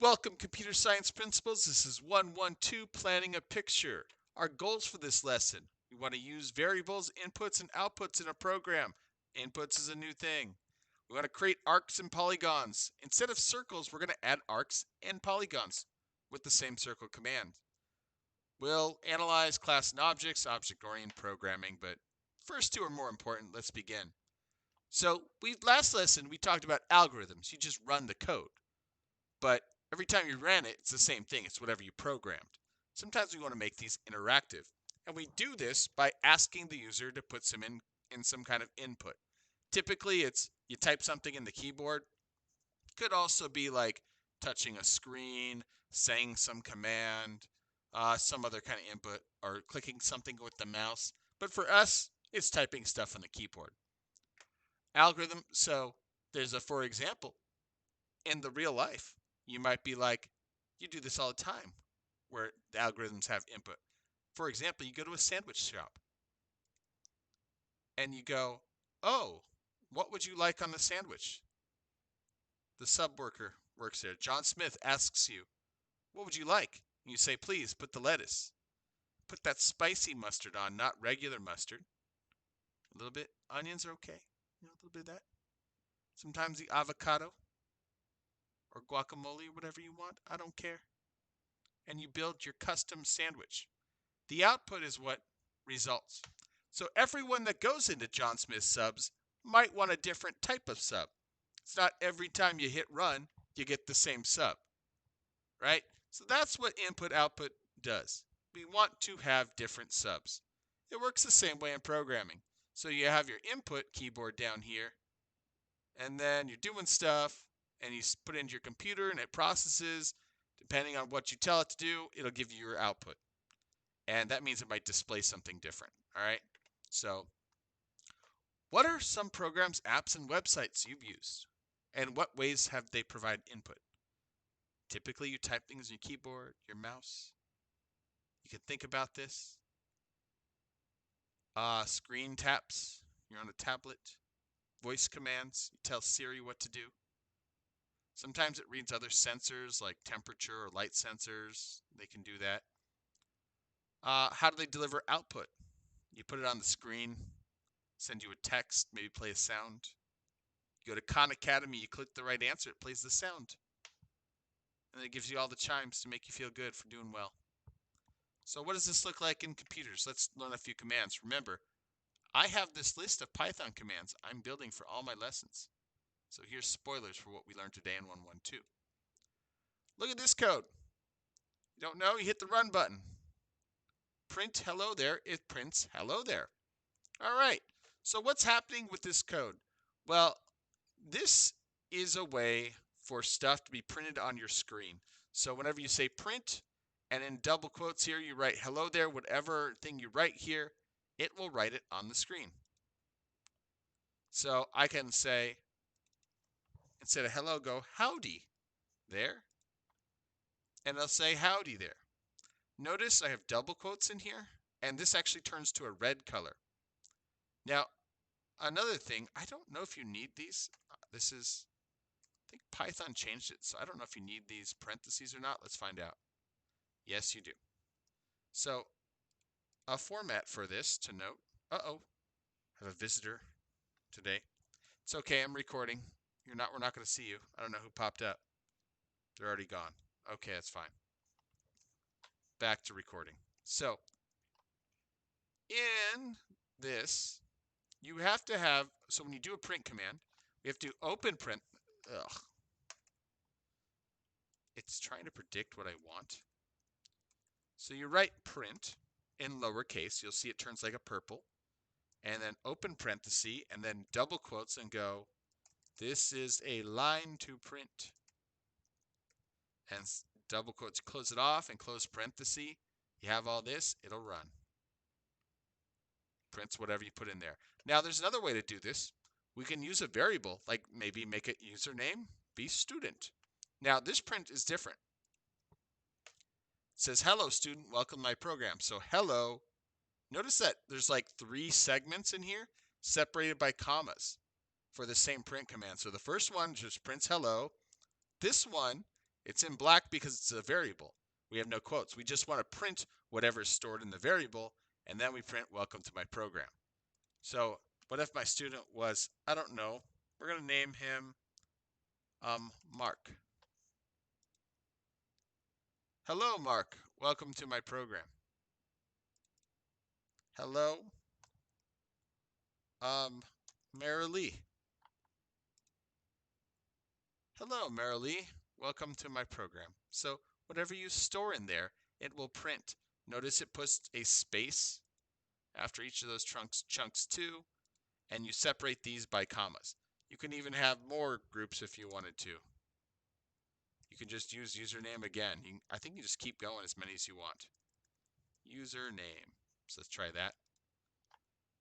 Welcome, computer science principals. This is 112, planning a picture. Our goals for this lesson: we want to use variables, inputs, and outputs in a program. Inputs is a new thing. We want to create arcs and polygons. Instead of circles, we're going to add arcs and polygons with the same circle command. We'll analyze class and objects, object-oriented programming, but first two are more important. Let's begin. So, last lesson we talked about algorithms. You just run the code. But every time you ran it, it's the same thing. It's whatever you programmed. Sometimes we want to make these interactive. And we do this by asking the user to put some in some kind of input. Typically, it's you type something in the keyboard. Could also be like touching a screen, saying some command, some other kind of input, or clicking something with the mouse. But for us, it's typing stuff on the keyboard. Algorithm, so there's a for example. In the real life, you might be like, you do this all the time, where the algorithms have input. For example, you go to a sandwich shop and you go, oh, what would you like on the sandwich? The sub worker works there. John Smith asks you, what would you like? And you say, please put the lettuce. Put that spicy mustard on, not regular mustard. A little bit. Onions are okay. A little bit of that. Sometimes the avocado or guacamole, whatever you want. I don't care. And you build your custom sandwich. The output is what results. So everyone that goes into John Smith subs might want a different type of sub. It's not every time you hit run, you get the same sub, right? So that's what input-output does. We want to have different subs. It works the same way in programming. So you have your input keyboard down here, and then you're doing stuff, and you put it into your computer, and it processes. Depending on what you tell it to do, it'll give you your output. And that means it might display something different, all right? So what are some programs, apps, and websites you've used? And what ways have they provided input? Typically, you type things on your keyboard, your mouse. You can think about this. Screen taps, you're on a tablet. Voice commands, you tell Siri what to do. Sometimes it reads other sensors like temperature or light sensors. They can do that. How do they deliver output? You put it on the screen, send you a text, maybe play a sound. You go to Khan Academy, you click the right answer, it plays the sound. And it gives you all the chimes to make you feel good for doing well. So what does this look like in computers? Let's learn a few commands. Remember, I have this list of Python commands I'm building for all my lessons. So here's spoilers for what we learned today in 112. Look at this code. You don't know? You hit the run button. Print hello there. It prints hello there. All right. So what's happening with this code? Well, this is a way for stuff to be printed on your screen. So whenever you say print, and in double quotes here, you write hello there, whatever thing you write here, it will write it on the screen. So I can say, instead of hello, go howdy there. And it'll say howdy there. Notice I have double quotes in here, and this actually turns to a red color. Now, another thing, I don't know if you need these. I think Python changed it, so I don't know if you need these parentheses or not. Let's find out. Yes, you do. So, a format for this to note. Uh-oh, I have a visitor today. It's okay, I'm recording. We're not going to see you. I don't know who popped up. They're already gone. Okay, that's fine. Back to recording. So, in this, you have to have, so when you do a print command, we have to open print. Ugh. It's trying to predict what I want. So you write print in lowercase. You'll see it turns like a purple. And then open parenthesis, and then double quotes and go, this is a line to print. And double quotes, close it off and close parenthesis. You have all this, it'll run. Prints whatever you put in there. Now there's another way to do this. We can use a variable, like maybe make it username, be student. Now this print is different. It says, hello student, welcome to my program. So hello. Notice that there's like 3 segments in here separated by commas for the same print command. So the first one just prints hello. This one It's in black because it's a variable. We have no quotes. We just want to print whatever is stored in the variable, and then we print welcome to my program. So what if my student was, I don't know, we're going to name him Mark. Hello, Mark. Welcome to my program. Hello, Marilee. Hello, Marilee. Welcome to my program. So whatever you store in there, it will print. Notice it puts a space after each of those chunks too, and you separate these by commas. You can even have more groups if you wanted to. You can just use username again. I think you just keep going as many as you want. Username. So let's try that.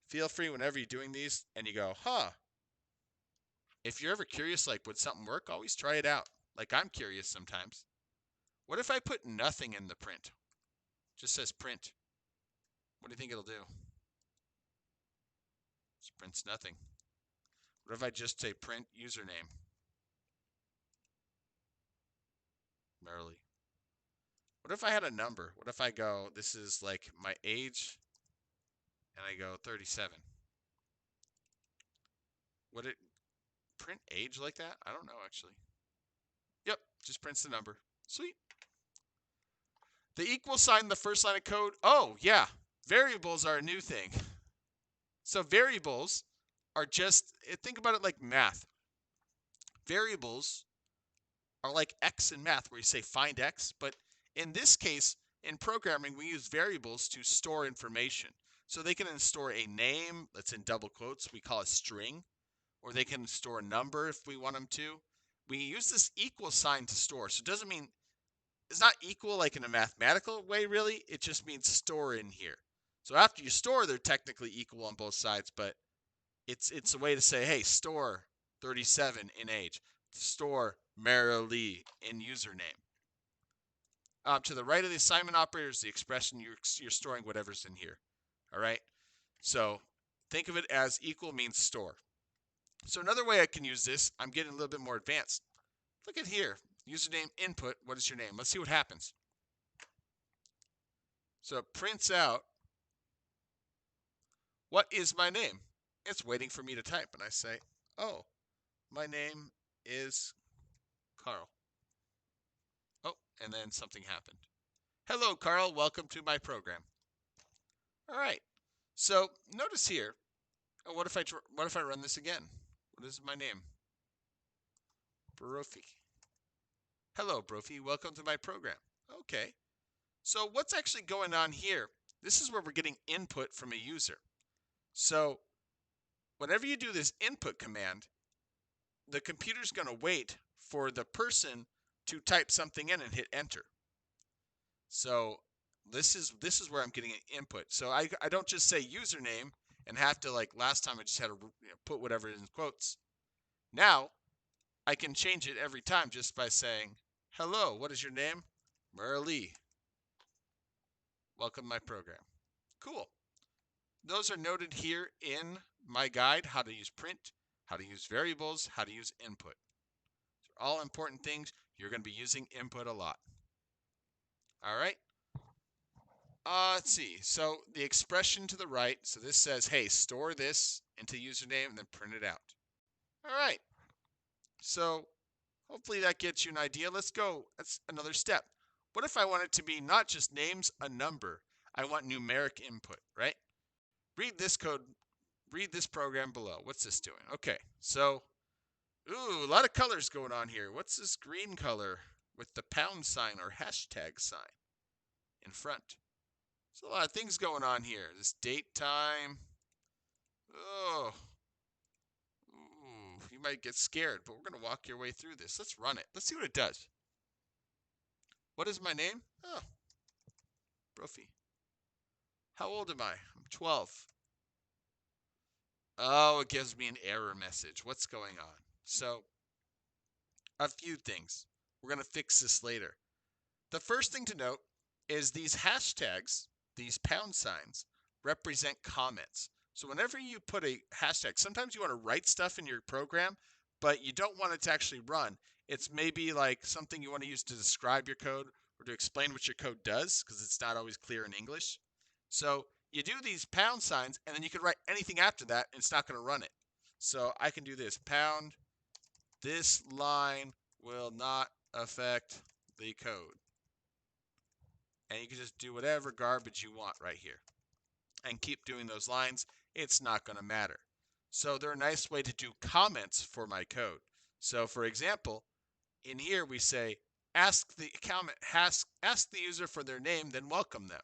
Feel free whenever you're doing these and you go, if you're ever curious, like, would something work? Always try it out. Like, I'm curious sometimes. What if I put nothing in the print? Just says print. What do you think it'll do? Just prints nothing. What if I just say print username? Merrily. What if I had a number? What if I go, this is like my age, and I go 37? Would it print age like that? I don't know, actually. Yep, just prints the number. Sweet. The equal sign in the first line of code. Oh, yeah. Variables are a new thing. So variables are just, think about it like math. Variables are like X in math, where you say find X. But in this case, in programming, we use variables to store information. So they can store a name that's in double quotes, we call a string, or they can store a number if we want them to. We use this equal sign to store. So it doesn't mean, it's not equal like in a mathematical way, really. It just means store in here. So after you store, they're technically equal on both sides, but it's a way to say, hey, store 37 in age, store Marilee in username. To the right of the assignment operator is the expression you're storing whatever's in here. All right. So think of it as equal means store. So another way I can use this, I'm getting a little bit more advanced. Look at here, username input. What is your name? Let's see what happens. So it prints out, what is my name? It's waiting for me to type, and I say, oh, my name is Carl. Oh, and then something happened. Hello, Carl. Welcome to my program. All right. So notice here. Oh, what if I run this again? What is my name? Brophy. Hello, Brophy. Welcome to my program. Okay. So what's actually going on here? This is where we're getting input from a user. So whenever you do this input command, the computer's going to wait for the person to type something in and hit enter. So this is where I'm getting an input. So I don't just say username and have to, like last time I just had to put whatever in quotes. Now I can change it every time just by saying, hello, what is your name? Marilee. Welcome to my program. Cool. Those are noted here in my guide, how to use print, how to use variables, how to use input. These are all important things. You're going to be using input a lot. All right. Let's see. So the expression to the right, so this says, hey, store this into username and then print it out. All right. So hopefully that gets you an idea. Let's go. That's another step. What if I want it to be not just names, a number? I want numeric input, right? Read this code. Read this program below. What's this doing? Okay. So, ooh, a lot of colors going on here. What's this green color with the pound sign or hashtag sign in front? There's a lot of things going on here. This date, time. Oh. Ooh, you might get scared, but we're going to walk your way through this. Let's run it. Let's see what it does. What is my name? Oh, Brophy. How old am I? I'm 12. Oh, it gives me an error message. What's going on? So, a few things. We're going to fix this later. The first thing to note is these hashtags, these pound signs, represent comments. So whenever you put a hashtag, sometimes you want to write stuff in your program, but you don't want it to actually run. It's maybe like something you want to use to describe your code or to explain what your code does, because it's not always clear in English. So you do these pound signs, and then you can write anything after that, and it's not going to run it. So I can do this, pound, this line will not affect the code. And you can just do whatever garbage you want right here and keep doing those lines. It's not going to matter. So they're a nice way to do comments for my code. So for example, in here we say, ask the user for their name, then welcome them,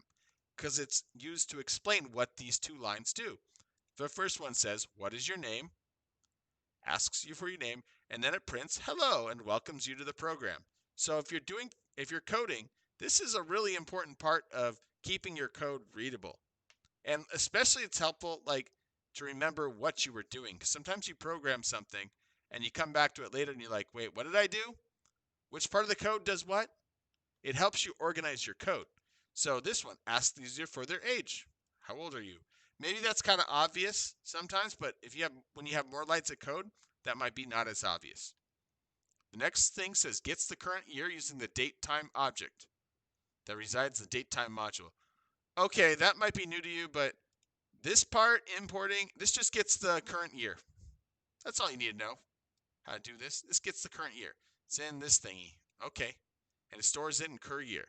because it's used to explain what these two lines do. The first one says, what is your name? Asks you for your name, and then it prints hello and welcomes you to the program. So if you're coding, this is a really important part of keeping your code readable. And especially it's helpful like to remember what you were doing, because sometimes you program something and you come back to it later and you're like, wait, what did I do? Which part of the code does what? It helps you organize your code. So this one, ask the user for their age. How old are you? Maybe that's kind of obvious sometimes, but when you have more lines of code, that might be not as obvious. The next thing says gets the current year using the date-time object that resides in the date-time module. Okay, that might be new to you, but this part, importing, this just gets the current year. That's all you need to know how to do this. This gets the current year. It's in this thingy. Okay. And it stores it in current year.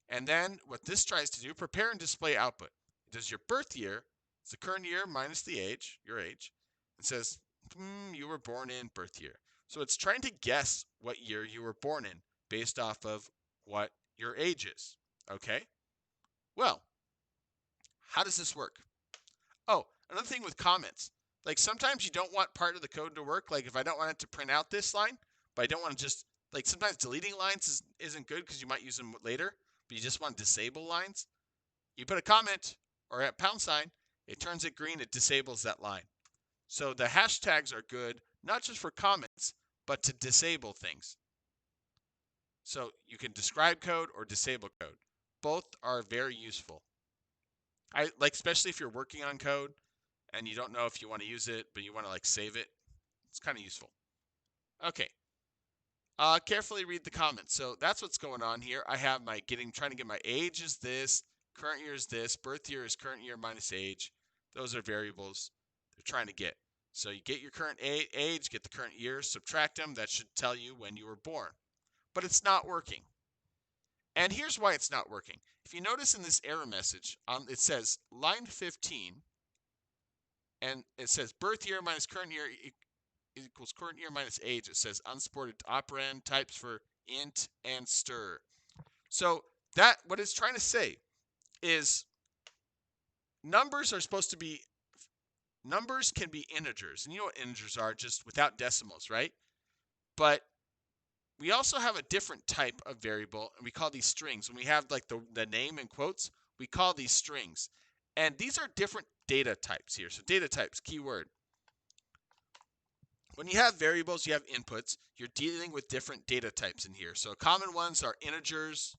And then what this tries to do, prepare and display output. It does your birth year. It's the current year minus the age, your age. It says, you were born in birth year. So it's trying to guess what year you were born in based off of what your age is. Okay? Well, how does this work? Oh, another thing with comments. Like sometimes you don't want part of the code to work. Like if I don't want it to print out this line, but I don't want to just, like sometimes deleting lines isn't good because you might use them later, but you just want to disable lines. You put a comment or a pound sign, it turns it green, it disables that line. So the hashtags are good, not just for comments, but to disable things. So you can describe code or disable code. Both are very useful. Especially if you're working on code and you don't know if you want to use it, but you want to like save it. It's kind of useful. Okay. Carefully read the comments. So that's what's going on here. I have trying to get my age is this, current year is this, birth year is current year minus age. Those are variables they're trying to get. So you get your current age, get the current year, subtract them. That should tell you when you were born. But it's not working. And here's why it's not working. If you notice in this error message, it says line 15, and it says birth year minus current year equals current year minus age. It says unsupported operand types for int and stir. So that what it's trying to say is numbers can be integers. And you know what integers are, just without decimals, right? But we also have a different type of variable, and we call these strings. When we have like the name in quotes, we call these strings. And these are different data types here. So data types, keyword. When you have variables, you have inputs, you're dealing with different data types in here. So common ones are integers.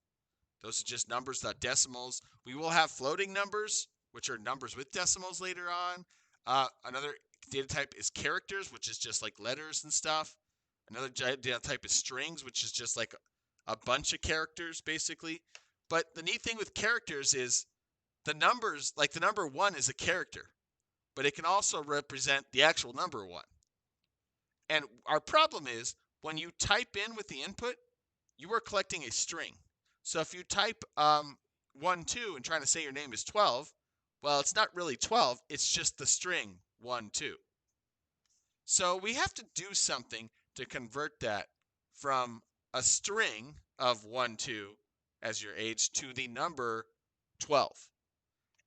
Those are just numbers, not decimals. We will have floating numbers, which are numbers with decimals later on. Another data type is characters, which is just like letters and stuff. Another data type is strings, which is just like a bunch of characters, basically. But the neat thing with characters is the numbers, like the number 1 is a character, but it can also represent the actual number 1. And our problem is when you type in with the input, you are collecting a string. So if you type 1, 2 and trying to say your name is 12, well, it's not really 12. It's just the string 1, 2. So we have to do something to convert that from a string of 1, 2 as your age to the number 12.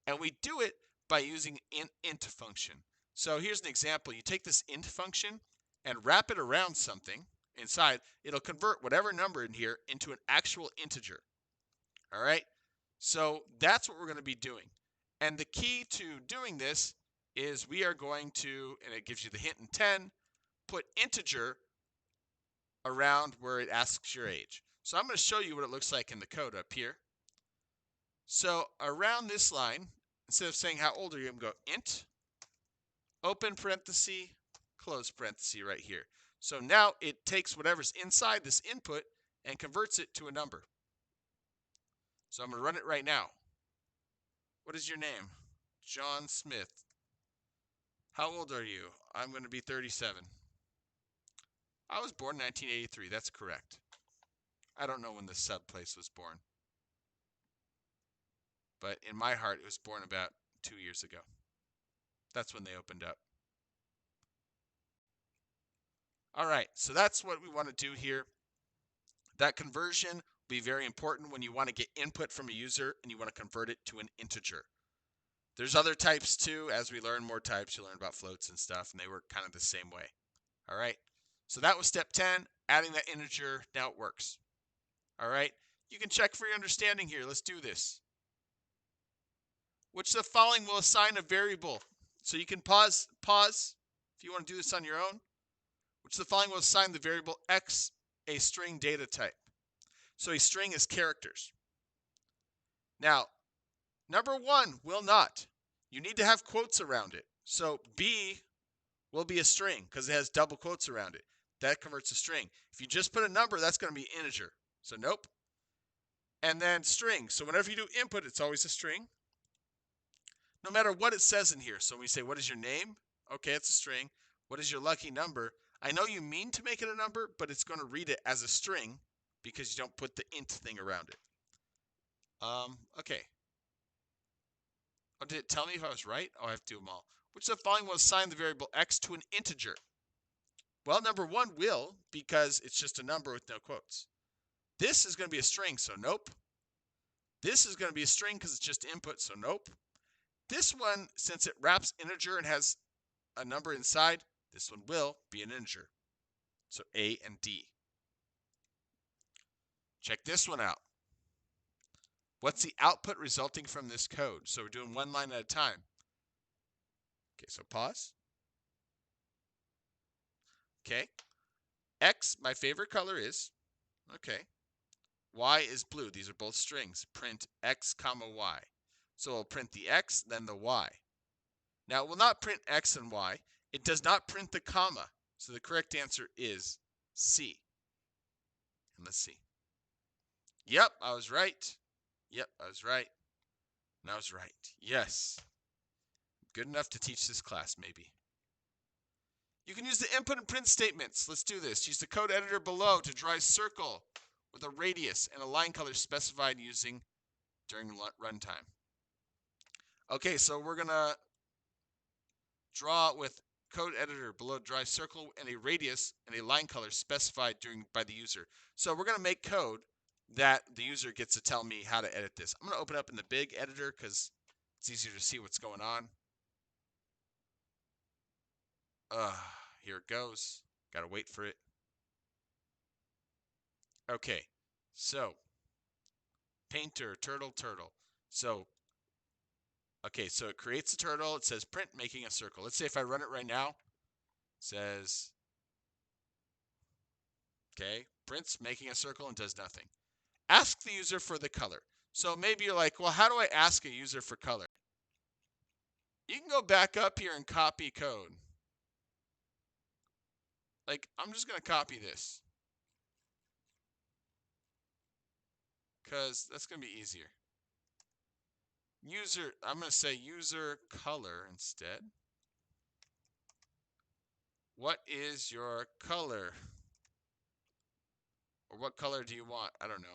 And we do it by using int function. So here's an example. You take this int function and wrap it around something inside. It'll convert whatever number in here into an actual integer. All right? So that's what we're going to be doing. And the key to doing this is we are going to, and it gives you the hint in 10, put integer around where it asks your age. So I'm going to show you what it looks like in the code up here. So around this line, instead of saying how old are you, I'm going to go int, open parenthesis, close parenthesis right here. So now it takes whatever's inside this input and converts it to a number. So I'm going to run it right now. What is your name? John Smith. How old are you? I'm going to be 37. I was born in 1983. That's correct. I don't know when the sub place was born. But in my heart, it was born about 2 years ago. That's when they opened up. All right, so that's what we want to do here. That conversion will be very important when you want to get input from a user and you want to convert it to an integer. There's other types too. As we learn more types, you learn about floats and stuff, and they work kind of the same way. All right, so that was step 10, adding that integer. Now it works. All right, you can check for your understanding here. Let's do this. Which of the following will assign a variable? So you can pause if you want to do this on your own. Which of the following will assign the variable x a string data type? So a string is characters. Now, number 1 will not. You need to have quotes around it. So B will be a string because it has double quotes around it. That converts a string. If you just put a number, that's going to be integer. So nope. And then string. So whenever you do input, it's always a string. No matter what it says in here. So when we say, what is your name? Okay, it's a string. What is your lucky number? I know you mean to make it a number, but it's going to read it as a string because you don't put the int thing around it. Okay. Oh, did it tell me if I was right? Oh, I have to do them all. Which of the following will assign the variable x to an integer? Well, number 1 will, because it's just a number with no quotes. This is going to be a string, so nope. This is going to be a string because it's just input, so nope. This one, since it wraps integer and has a number inside, this one will be an integer. So A and D. Check this one out. What's the output resulting from this code? So we're doing one line at a time. Okay, so pause. Okay. X, my favorite color is. Okay. Y is blue. These are both strings. Print X comma Y. So we'll print the X, then the Y. Now it will not print X and Y. It does not print the comma. So the correct answer is C. And let's see. Yep, I was right. Yep, I was right. And I was right. Yes. Good enough to teach this class, maybe. You can use the input and print statements. Let's do this. Use the code editor below to draw a circle with a radius and a line color specified using during runtime. Okay, so we're going to draw with code editor below, draw a circle and a radius and a line color specified by the user. So we're going to make code that the user gets to tell me how to edit this. I'm going to open up in the big editor because it's easier to see what's going on. Here it goes. Got to wait for it. Okay, so painter, turtle. So, okay, so it creates a turtle. It says print making a circle. Let's say if I run it right now, it says, okay, prints making a circle and does nothing. Ask the user for the color. So maybe you're like, well, how do I ask a user for color? You can go back up here and copy code. Like, I'm just going to copy this, because that's going to be easier. User, I'm going to say user color instead. What is your color? Or what color do you want? I don't know.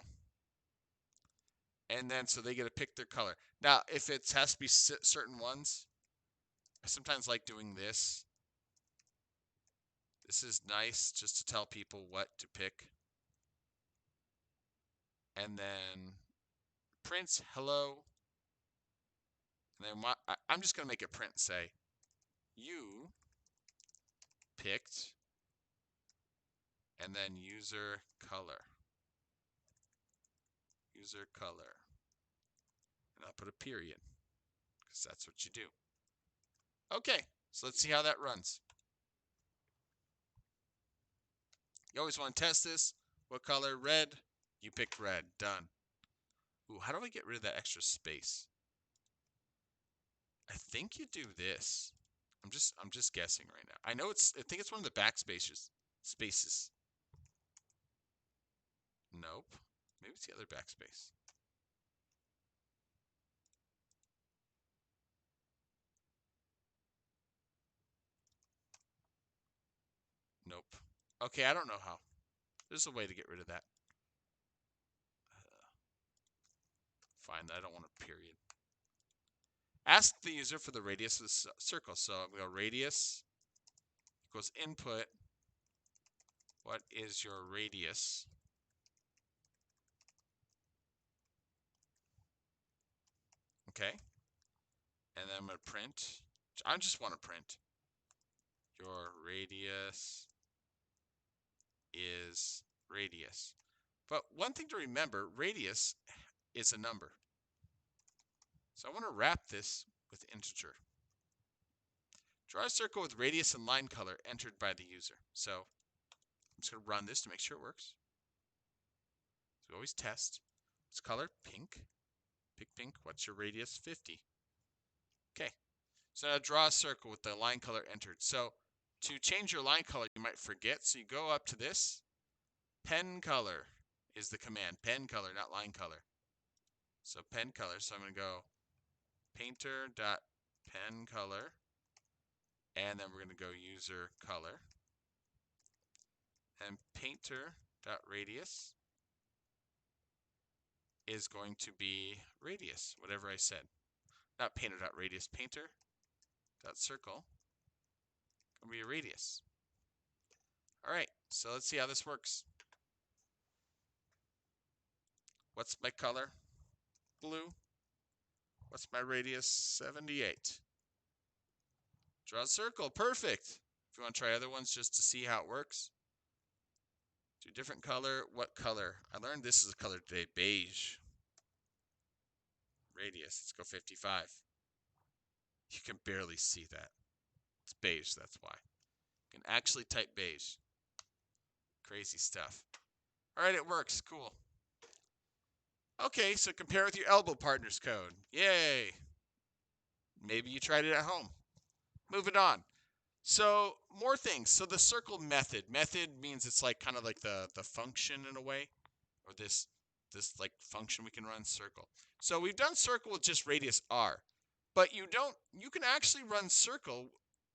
And then so they get to pick their color. Now, if it has to be certain ones, I sometimes like doing this. This is nice just to tell people what to pick. And then print hello. And then I'm just going to make it print, say, you picked, and then user color. User color. And I'll put a period, because that's what you do. Okay, so let's see how that runs. You always want to test this. What color? Red. You picked red. Done. Ooh, how do I get rid of that extra space? I think you do this. I'm just guessing right now. I think it's one of the backspaces. spaces. Nope. Maybe it's the other backspace. Nope. Okay, I don't know how. There's a way to get rid of that. Fine, I don't want a period. Ask the user for the radius of the circle. So I'm going to go radius equals input. What is your radius? Okay. And then I'm going to print. I just want to print. Your radius is radius. But one thing to remember, radius is a number. So I want to wrap this with integer. Draw a circle with radius and line color entered by the user. So I'm just going to run this to make sure it works. So we always test. What's color? Pink. Pick pink. What's your radius? 50. Okay. So now draw a circle with the line color entered. So to change your line color, you might forget. So you go up to this. Pen color is the command. Pen color, not line color. So pen color. So I'm going to go painter.pen color. And then we're going to go user color. And painter.radius is going to be radius, whatever I said. Not painter.radius, painter.circle will be a radius. All right, so let's see how this works. What's my color? Blue. What's my radius? 78. Draw a circle. Perfect. If you want to try other ones just to see how it works. Do a different color. What color? I learned this is a color today. Beige. Radius. Let's go 55. You can barely see that. It's beige, that's why. You can actually type beige. Crazy stuff. All right, it works. Cool. Okay, so compare with your elbow partner's code. Yay. Maybe you tried it at home. Moving on. So more things. So the circle method. Method means it's like kind of like the function in a way, or this like function we can run circle. So we've done circle with just radius r, but you can actually run circle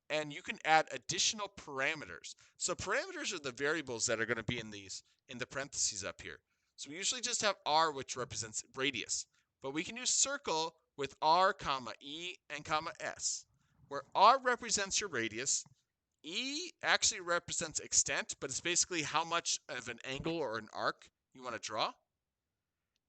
and you can add additional parameters. So parameters are the variables that are going to be in the parentheses up here. So we usually just have r, which represents radius, but we can use circle with r, comma e, and comma s. Where r represents your radius, e actually represents extent, but it's basically how much of an angle or an arc you want to draw.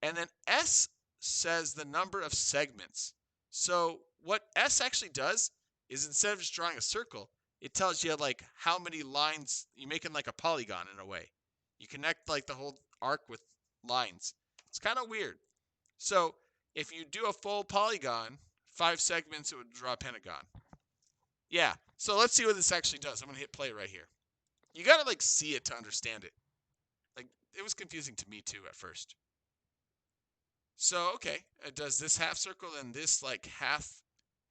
And then s says the number of segments. So what s actually does is instead of just drawing a circle, it tells you like how many lines you make in like a polygon in a way. You connect like the whole arc with lines. It's kind of weird. So if you do a full polygon, 5 segments, it would draw a pentagon. Yeah, so let's see what this actually does. I'm going to hit play right here. You got to like see it to understand it. Like it was confusing to me too at first. So, okay, it does this half circle and this like half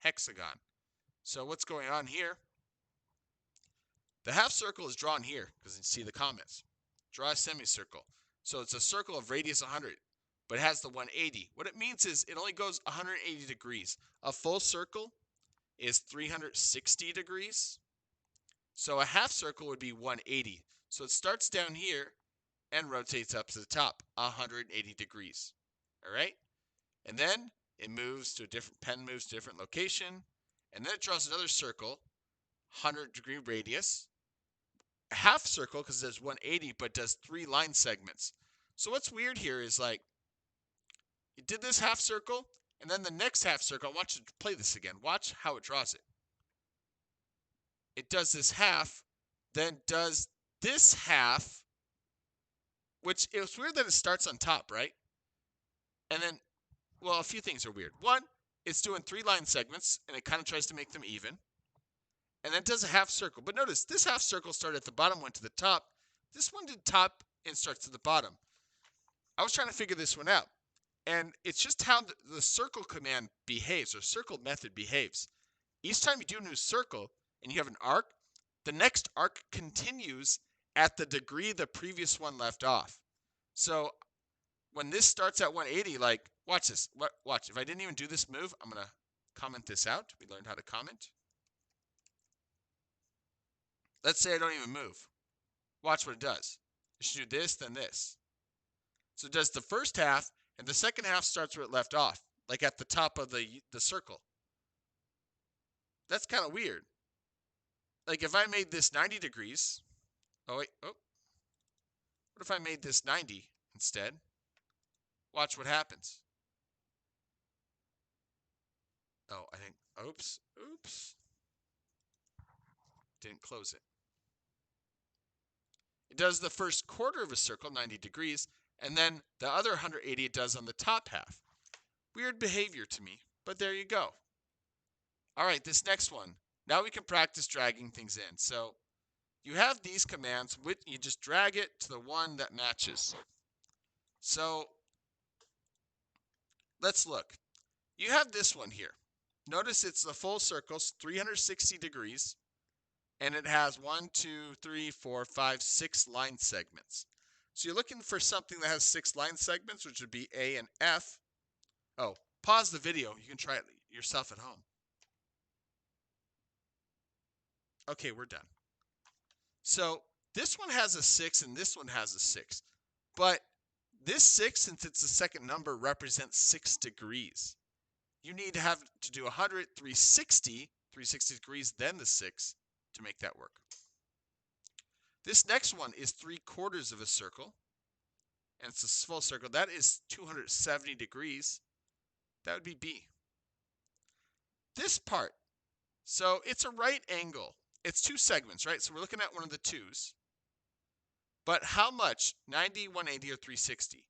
hexagon. So what's going on here? The half circle is drawn here because you see the comments. Draw a semicircle. So it's a circle of radius 100, but it has the 180. What it means is it only goes 180 degrees. A full circle is 360 degrees. So a half circle would be 180. So it starts down here and rotates up to the top 180 degrees. All right? And then it moves to a different, pen moves to a different location. And then it draws another circle, 100-degree radius. A half circle, because there's 180, but does 3 line segments. So what's weird here is like, it did this half circle, and then the next half circle, I want you to play this again. Watch how it draws it. It does this half, then does this half, which it's weird that it starts on top, right? And then, well, a few things are weird. One, it's doing 3 line segments, and it kind of tries to make them even. And then it does a half circle. But notice, this half circle started at the bottom, went to the top. This one did top and starts to the bottom. I was trying to figure this one out. And it's just how the circle command behaves, or circle method behaves. Each time you do a new circle and you have an arc, the next arc continues at the degree the previous one left off. So when this starts at 180, like, watch this. Watch. If I didn't even do this move, I'm going to comment this out. We learned how to comment. Let's say I don't even move. Watch what it does. It should do this, then this. So it does the first half, and the second half starts where it left off, like at the top of the circle. That's kind of weird. Like if I made this 90 degrees. Oh, wait. Oh. What if I made this 90 instead? Watch what happens. Oh, I think, oops. Didn't close it. It does the first quarter of a circle, 90 degrees, and then the other 180 it does on the top half. Weird behavior to me, but there you go. All right, this next one. Now we can practice dragging things in. So you have these commands. You just drag it to the one that matches. So let's look. You have this one here. Notice it's the full circle, 360 degrees, and it has 1, 2, 3, 4, 5, 6 line segments. So you're looking for something that has 6 line segments, which would be A and F. Oh, pause the video. You can try it yourself at home. Okay, we're done. So this one has a 6 and this one has a 6. But this 6, since it's the second number, represents 6 degrees. You need to have to do 100, 360 degrees, then the 6 to make that work. This next one is 3/4 of a circle. And it's a full circle. That is 270 degrees. That would be B. This part. So it's a right angle. It's 2 segments, right? So we're looking at one of the 2's. But how much? 90, 180, or 360?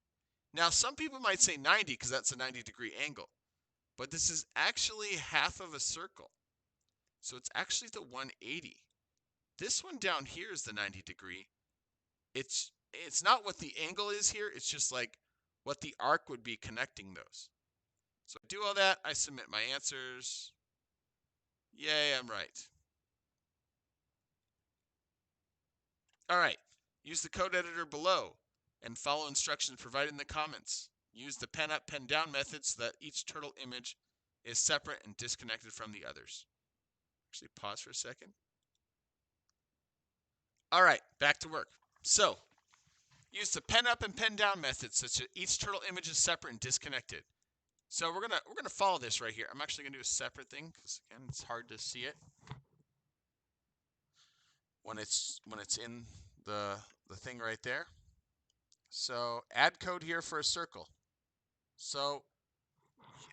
Now, some people might say 90 because that's a 90-degree angle. But this is actually half of a circle. So it's actually the 180. This one down here is the 90 degree. It's not what the angle is here. It's just like what the arc would be connecting those. So I do all that. I submit my answers. Yay, I'm right. All right. Use the code editor below and follow instructions provided in the comments. Use the pen up, pen down method so that each turtle image is separate and disconnected from the others. Actually, pause for a second. All right, back to work. So, use the pen up and pen down method such that each turtle image is separate and disconnected. So we're gonna follow this right here. I'm actually gonna do a separate thing because again, it's hard to see it when it's in the thing right there. So add code here for a circle. So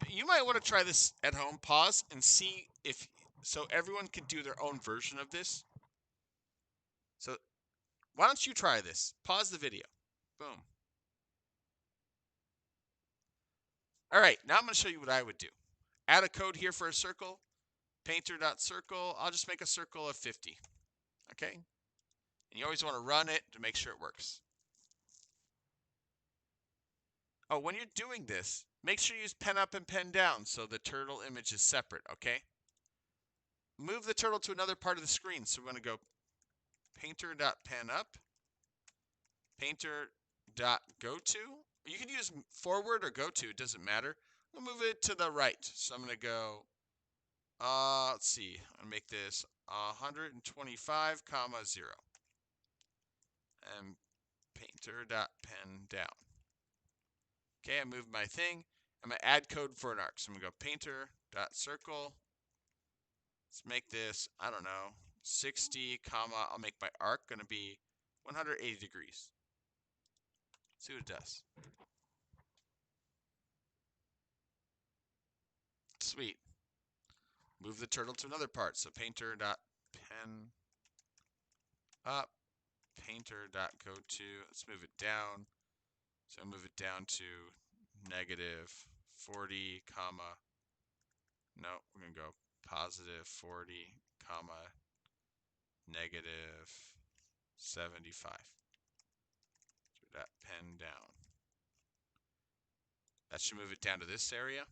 you might want to try this at home. Pause and see if so everyone can do their own version of this. So why don't you try this? Pause the video. Boom. All right, now I'm going to show you what I would do. Add a code here for a circle. Painter.circle. I'll just make a circle of 50. Okay? And you always want to run it to make sure it works. Oh, when you're doing this, make sure you use pen up and pen down so the turtle image is separate, okay? Move the turtle to another part of the screen. So we're going to go painter.penup, painter.goto. You can use forward or goto, it doesn't matter. We'll move it to the right. So I'm going to go, let's see, I'll make this 125, 0. And painter.pen down. Okay, I moved my thing. I'm going to add code for an arc. So I'm going to go painter.circle. Let's make this, I don't know, 60, I'll make my arc going to be 180 degrees. See what it does. Sweet. Move the turtle to another part. So painter.pen up, painter.goto. Let's move it down. So move it down to negative 40, comma. No, we're going to go positive 40, comma, negative 75. Do that pen down. That should move it down to this area.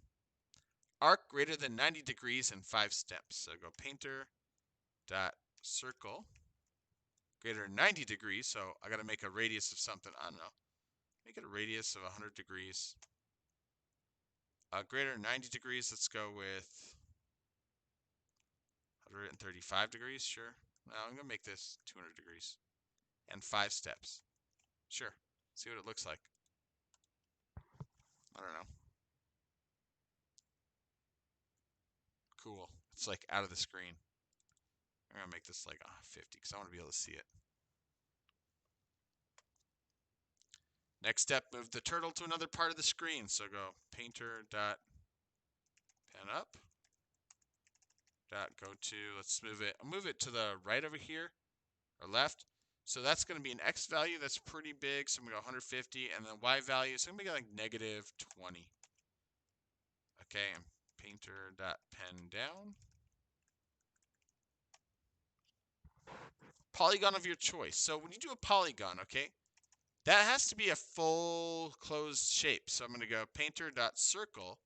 Arc greater than 90 degrees in 5 steps. So go painter dot circle greater than 90 degrees, so I got to make a radius of something. I don't know. Make it a radius of 100 degrees. Greater than 90 degrees, let's go with 135 degrees, sure. No, I'm going to make this 200 degrees. And 5 steps. Sure. See what it looks like. I don't know. Cool. It's like out of the screen. I'm going to make this like 50 because I want to be able to see it. Next step, move the turtle to another part of the screen. So go painter dot pen up. Dot go to, let's move it. I'll move it to the right over here or left. So that's going to be an X value that's pretty big. So I'm going to go 150 and then Y value. So I'm going to be like negative 20. Okay, and painter dot pen down. Polygon of your choice. So when you do a polygon, okay, that has to be a full closed shape. So I'm going to go painter dot circle,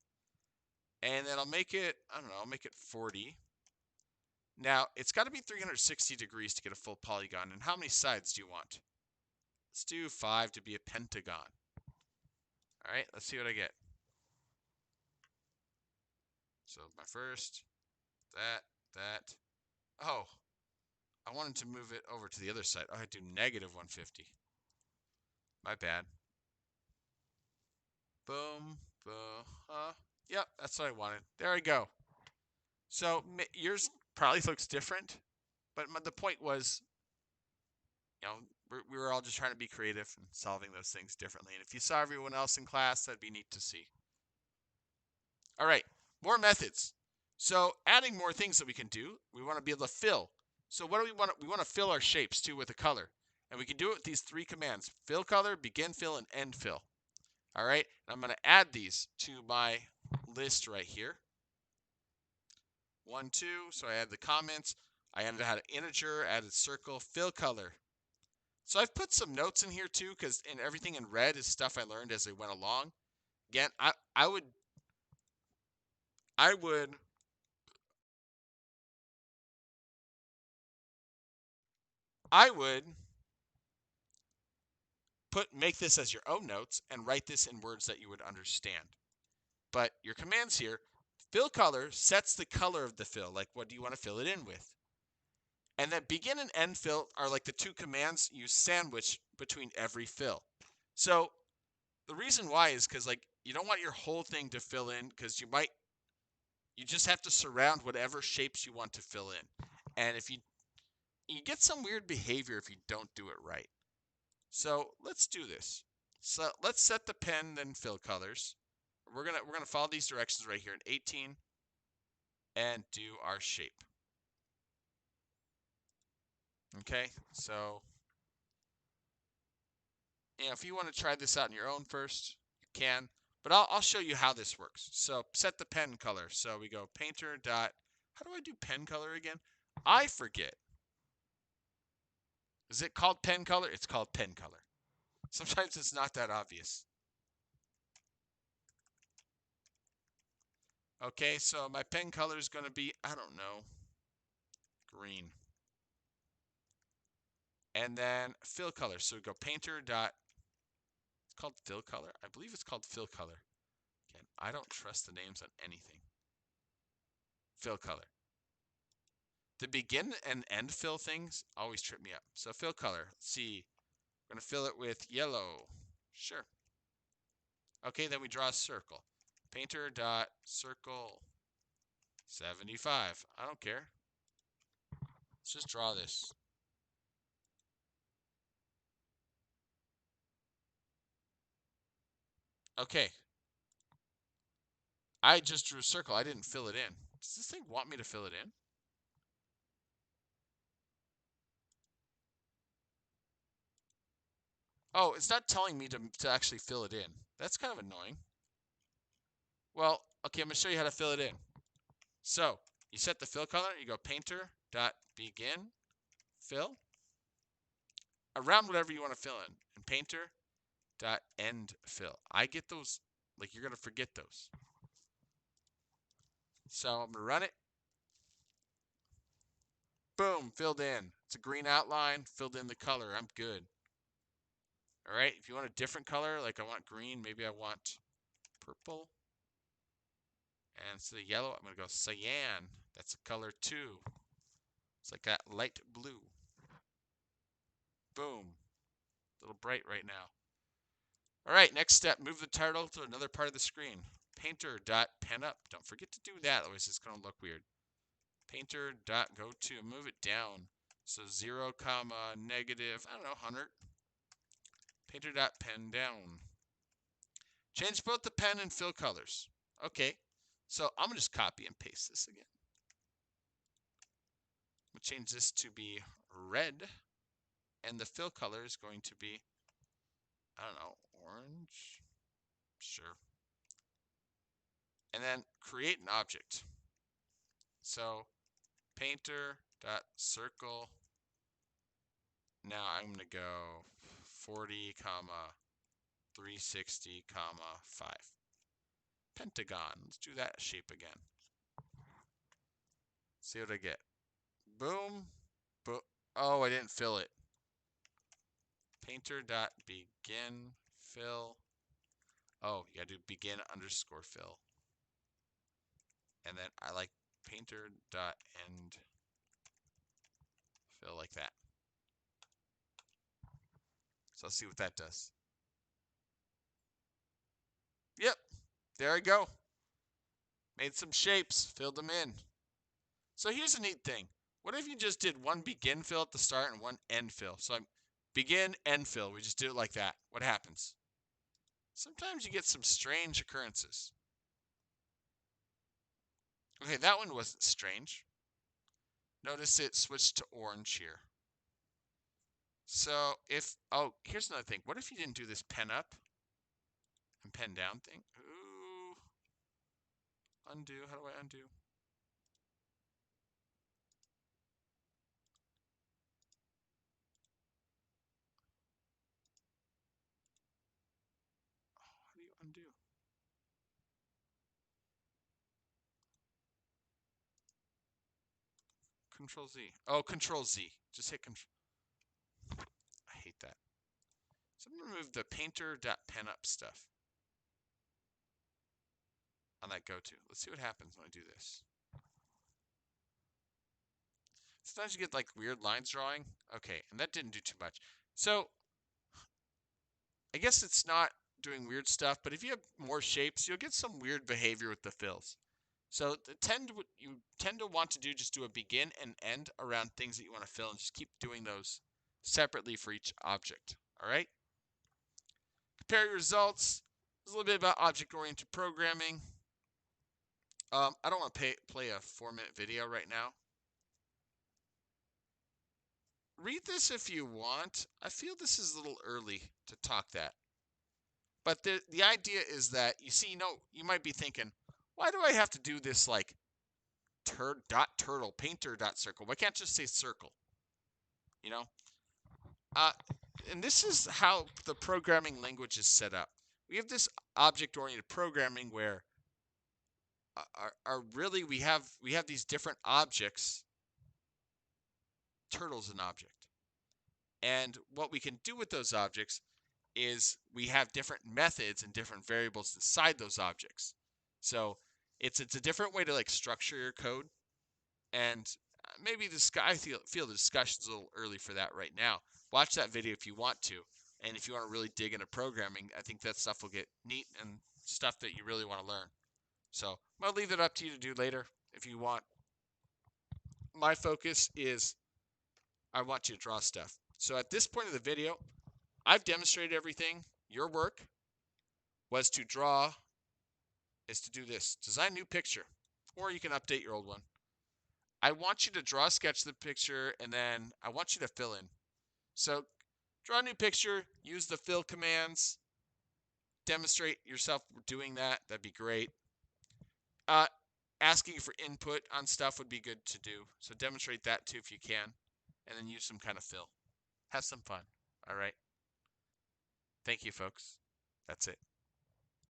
and then I'll make it, I don't know, I'll make it 40. Now, it's got to be 360 degrees to get a full polygon. And how many sides do you want? Let's do 5 to be a pentagon. All right, let's see what I get. So my first, that. Oh, I wanted to move it over to the other side. Oh, I do negative 150. My bad. Boom, boom. Yep, that's what I wanted. There we go. So yours probably looks different, but the point was, you know, we were all just trying to be creative and solving those things differently. And if you saw everyone else in class, that'd be neat to see. All right, more methods. So adding more things that we can do, we want to be able to fill. So what do we want? We want to fill our shapes too with a color. And we can do it with these 3 commands: fill color, begin fill, and end fill. All right, and I'm going to add these to my list right here. 1, 2, so I add the comments. I added an integer, added circle, fill color. So I've put some notes in here too, because everything in red is stuff I learned as I went along. Again, I would make this as your own notes and write this in words that you would understand. But your commands here, fill color sets the color of the fill, like what do you want to fill it in with? And then begin and end fill are like the 2 commands you sandwich between every fill. So the reason why is because like you don't want your whole thing to fill in, because you just have to surround whatever shapes you want to fill in. And if you get some weird behavior if you don't do it right. So let's do this. So let's set the pen then fill colors. We're gonna follow these directions right here in 18 and do our shape. Okay, so if you want to try this out on your own first, you can. But I'll show you how this works. So set the pen color. So we go painter dot. How do I do pen color again? I forget. Is it called pen color? It's called pen color. Sometimes it's not that obvious. Okay, so my pen color is going to be, I don't know, green. And then fill color. So we go painter dot. It's called fill color. I believe it's called fill color. Again, I don't trust the names on anything. Fill color. The begin and end fill things always trip me up. So fill color. Let's see. We're going to fill it with yellow. Sure. Okay, then we draw a circle. Painter dot circle 75. I don't care. Let's just draw this. Okay. I just drew a circle. I didn't fill it in. Does this thing want me to fill it in? Oh, it's not telling me to actually fill it in. That's kind of annoying. Well, okay, I'm going to show you how to fill it in. So, you set the fill color. You go painter dot begin fill around whatever you want to fill in. And painter dot end fill. I get those, like you're going to forget those. So I'm going to run it. Boom, filled in. It's a green outline, filled in the color. I'm good. All right, if you want a different color, like I want green, maybe I want purple. And instead of yellow, I'm going to go cyan. That's a color too. It's like that light blue. Boom. A little bright right now. All right, next step, move the title to another part of the screen. Painter.penup. Don't forget to do that, otherwise it's going to look weird. Painter.goto. Move it down. So 0, negative, I don't know, 100. Painter.pen down. Change both the pen and fill colors. Okay, so I'm going to just copy and paste this again. I'm going to change this to be red. And the fill color is going to be, I don't know, orange. Sure. And then create an object. So painter.circle. Now I'm going to go 40, 360, 5. Pentagon. Let's do that shape again. See what I get. Boom. Boom. Oh, I didn't fill it. Painter.begin fill. Oh, you gotta do begin underscore fill. And then I like painter.end fill like that. So let's see what that does. Yep, there I go. Made some shapes, filled them in. So here's a neat thing. What if you just did one begin fill at the start and one end fill? So I'm begin, end fill. We just do it like that. What happens? Sometimes you get some strange occurrences. Okay, that one wasn't strange. Notice it switched to orange here. So if, oh, here's another thing. What if you didn't do this pen up and pen down thing? Ooh. Undo, how do I undo? Oh, how do you undo? Control Z. Oh, Control Z. Just hit Control. I hate that. So I'm going to remove the painter.penup stuff on that go-to. Let's see what happens when I do this. Sometimes you get like weird lines drawing. Okay, and that didn't do too much. So I guess it's not doing weird stuff, but if you have more shapes, you'll get some weird behavior with the fills. So you tend to want to just do a begin and end around things that you want to fill and just keep doing those separately for each object. All right? Compare your results. There's a little bit about object-oriented programming. I don't want to play a 4-minute video right now. Read this if you want. I feel this is a little early to talk that. But the idea is that, you see, you might be thinking, why do I have to do this like turtle, painter.circle? Why can't I just say circle? You know? And this is how the programming language is set up. We have this object-oriented programming where we have these different objects. Turtle's an object. And what we can do with those objects is we have different methods and different variables inside those objects. So it's a different way to like structure your code. And maybe I feel the discussion's a little early for that right now. Watch that video if you want to. And if you want to really dig into programming, I think that stuff will get neat and stuff that you really want to learn. So I'm going to leave it up to you to do later if you want. My focus is I want you to draw stuff. So at this point of the video, I've demonstrated everything. Your work was to draw, is to do this. Design a new picture, or you can update your old one. I want you to draw a sketch of the picture, and then I want you to fill in. So draw a new picture, use the fill commands, demonstrate yourself doing that. That'd be great. Asking for input on stuff would be good to do. So demonstrate that too if you can, and then use some kind of fill. Have some fun. All right. Thank you, folks. That's it.